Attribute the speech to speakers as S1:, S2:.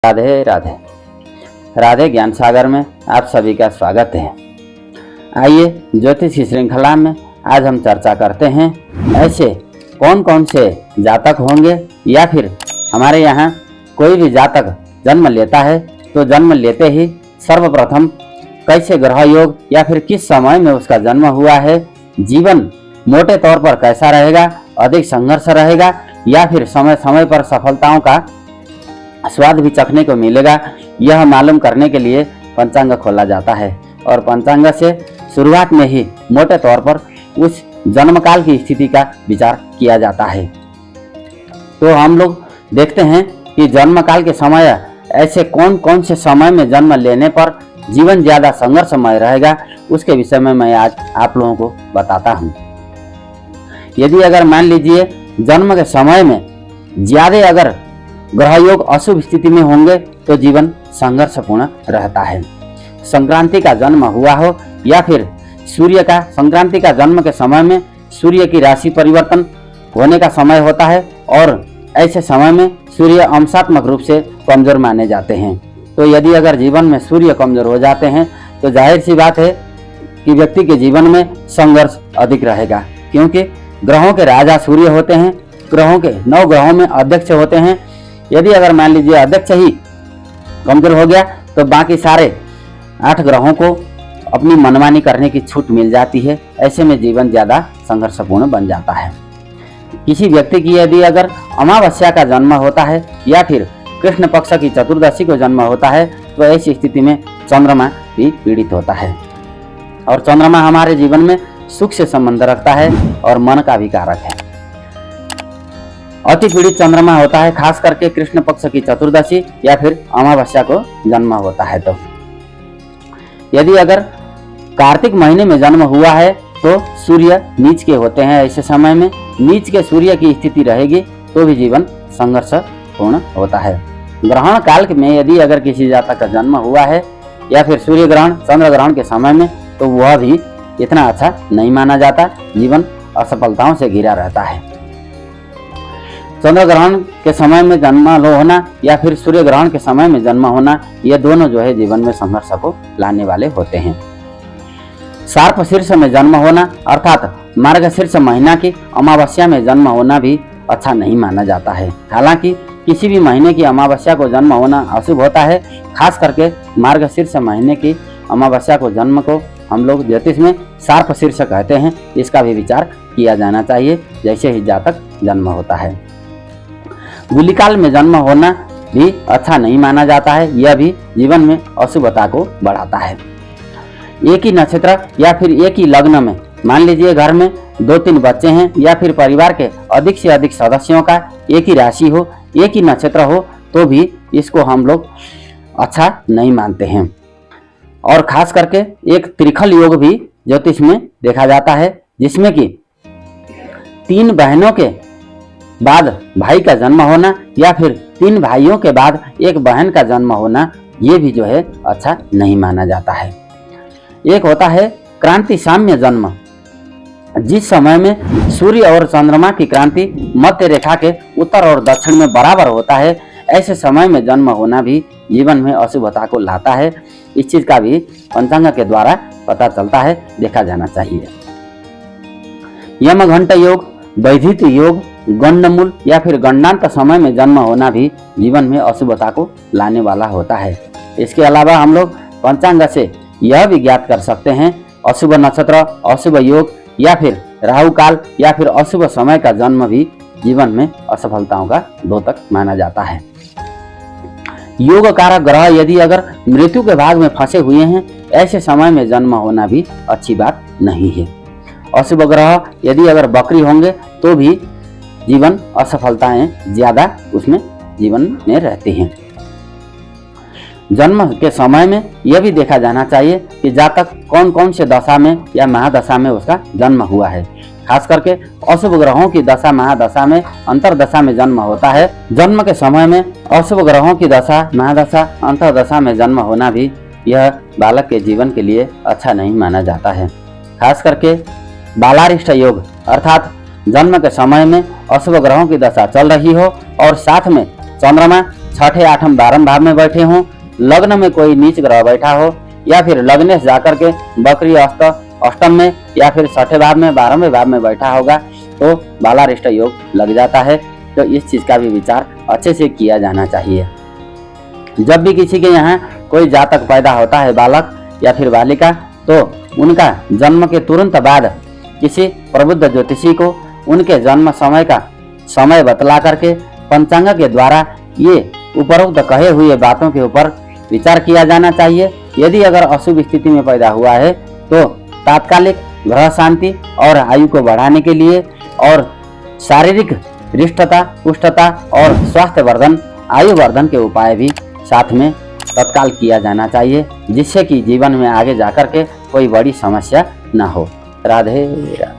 S1: राधे राधे। राधे ज्ञान सागर में आप सभी का स्वागत है। आइए ज्योतिष की श्रृंखला में आज हम चर्चा करते हैं ऐसे कौन कौन से जातक होंगे या फिर हमारे यहाँ कोई भी जातक जन्म लेता है तो जन्म लेते ही सर्वप्रथम कैसे ग्रह योग या फिर किस समय में उसका जन्म हुआ है, जीवन मोटे तौर पर कैसा रहेगा, अधिक संघर्ष रहेगा या फिर समय समय पर सफलताओं का स्वाद भी चखने को मिलेगा, यह मालूम करने के लिए पंचांग खोला जाता है। और पंचांग से शुरुआत में ही मोटे तौर पर उस जन्मकाल की स्थिति का विचार किया जाता है। तो हम लोग देखते हैं कि जन्मकाल के समय ऐसे कौन कौन से समय में जन्म लेने पर जीवन ज्यादा संघर्षमय रहेगा, उसके विषय में मैं आज आप लोगों को बताता हूँ। यदि अगर मान लीजिए जन्म के समय में ज्यादा अगर ग्रह योग अशुभ स्थिति में होंगे तो जीवन संघर्षपूर्ण रहता है। संक्रांति का जन्म हुआ हो या फिर सूर्य का संक्रांति का जन्म के समय में सूर्य की राशि परिवर्तन होने का समय होता है और ऐसे समय में सूर्य अंशात्मक रूप से कमजोर माने जाते हैं। तो यदि अगर जीवन में सूर्य कमजोर हो जाते हैं तो जाहिर सी बात है कि व्यक्ति के जीवन में संघर्ष अधिक रहेगा, क्योंकि ग्रहों के राजा सूर्य होते हैं, ग्रहों के 9 ग्रहों में अध्यक्ष होते हैं। यदि अगर मान लीजिए अध्यक्ष ही कमजोर हो गया तो बाकी सारे 8 ग्रहों को अपनी मनमानी करने की छूट मिल जाती है। ऐसे में जीवन ज्यादा संघर्षपूर्ण बन जाता है। किसी व्यक्ति की यदि अगर अमावस्या का जन्म होता है या फिर कृष्ण पक्ष की चतुर्दशी को जन्म होता है तो ऐसी स्थिति में चंद्रमा भी पीड़ित होता है। और चंद्रमा हमारे जीवन में सुख से संबंध रखता है और मन का भी कारक है। अति पीड़ित चंद्रमा होता है खास करके कृष्ण पक्ष की चतुर्दशी या फिर अमावस्या को जन्म होता है। तो यदि अगर कार्तिक महीने में जन्म हुआ है तो सूर्य नीच के होते हैं। ऐसे समय में नीच के सूर्य की स्थिति रहेगी तो भी जीवन संघर्षपूर्ण होता है। ग्रहण काल में यदि अगर किसी जातक का जन्म हुआ है या फिर सूर्य ग्रहण चंद्र ग्रहण के समय में तो वह भी इतना अच्छा नहीं माना जाता, जीवन असफलताओं से घिरा रहता है। चंद्र ग्रहण के समय में जन्म होना या फिर सूर्य ग्रहण के समय में जन्म होना, ये दोनों जो है जीवन में संघर्ष को लाने वाले होते हैं। शार्प शीर्ष में जन्म होना अर्थात मार्गशीर्ष महीना की अमावस्या में जन्म होना भी अच्छा नहीं माना जाता है। हालांकि किसी भी महीने की अमावस्या को जन्म होना अशुभ होता है, खास करके मार्गशीर्ष महीने की अमावस्या को जन्म को हम लोग ज्योतिष में शार्प शीर्ष कहते हैं। इसका भी विचार किया जाना चाहिए जैसे ही जातक जन्म होता है। गुलिकाल में जन्म होना भी अच्छा नहीं माना जाता है, यह भी जीवन में अशुभता को बढ़ाता है। एक ही नक्षत्र या फिर एक ही लग्न में मान लीजिए घर में 2-3 बच्चे हैं या फिर परिवार के अधिक से अधिक सदस्यों का एक ही राशि हो, एक ही नक्षत्र हो तो भी इसको हम लोग अच्छा नहीं मानते हैं। और खास करके एक त्रिखल योग भी ज्योतिष में देखा जाता है, जिसमें कि 3 बहनों के बाद भाई का जन्म होना या फिर 3 भाइयों के बाद एक बहन का जन्म होना, ये भी जो है अच्छा नहीं माना जाता है। एक होता है क्रांति साम्य जन्म, जिस समय में सूर्य और चंद्रमा की क्रांति मध्य रेखा के उत्तर और दक्षिण में बराबर होता है। ऐसे समय में जन्म होना भी जीवन में अशुभता को लाता है। इस चीज का भी पंचांग के द्वारा पता चलता है, देखा जाना चाहिए। यमघंट योग, वैधित योग, गंडमूल या फिर गंडांत समय में जन्म होना भी जीवन में अशुभता को लाने वाला होता है। इसके अलावा हम लोग पंचांग से यह भी ज्ञात कर सकते हैं अशुभ नक्षत्र, अशुभ योग या फिर राहु काल या फिर अशुभ समय का जन्म भी जीवन में असफलताओं का द्योतक माना जाता है। योग कारक ग्रह यदि अगर मृत्यु के भाग में फंसे हुए हैं, ऐसे समय में जन्म होना भी अच्छी बात नहीं है। अशुभ ग्रह यदि अगर बकरी होंगे तो भी जीवन असफलताएं ज्यादा उसमें जीवन में रहती हैं। जन्म के समय में यह भी देखा जाना चाहिए कि जातक कौन कौन से दशा में या महादशा में उसका जन्म हुआ है। खास करके अशुभ ग्रहों की दशा महादशा में अंतरदशा में जन्म होता है। जन्म के समय में अशुभ ग्रहों की दशा महादशा अंतरदशा में जन्म होना भी यह बालक के जीवन के लिए अच्छा नहीं माना जाता है। खास करके बालारिष्ट योग अर्थात जन्म के समय में अशुभ ग्रहों की दशा चल रही हो और साथ में चंद्रमा छठे आठम 12वें भाव में बैठे हों, लग्न में कोई नीच ग्रह बैठा हो, या फिर लग्नेश जाकर के बकरी अस्त अष्टम में या फिर छठे भाव में 12वें भाव में बैठा होगा तो बालारिष्ट योग लग जाता है। तो इस चीज का भी विचार अच्छे से किया जाना चाहिए। जब भी किसी के यहाँ कोई जातक पैदा होता है, बालक या फिर बालिका, तो उनका जन्म के तुरंत बाद किसी प्रबुद्ध ज्योतिषी को उनके जन्म समय का समय बतला करके पंचांग के द्वारा ये उपरोक्त कहे हुए बातों के ऊपर विचार किया जाना चाहिए। यदि अगर अशुभ स्थिति में पैदा हुआ है तो तात्कालिक ग्रह शांति और आयु को बढ़ाने के लिए और शारीरिक हृष्टता, पुष्टता और स्वास्थ्य वर्धन, आयु वर्धन के उपाय भी साथ में तत्काल किया जाना चाहिए, जिससे कि जीवन में आगे जाकर के कोई बड़ी समस्या न हो। राधे राधे।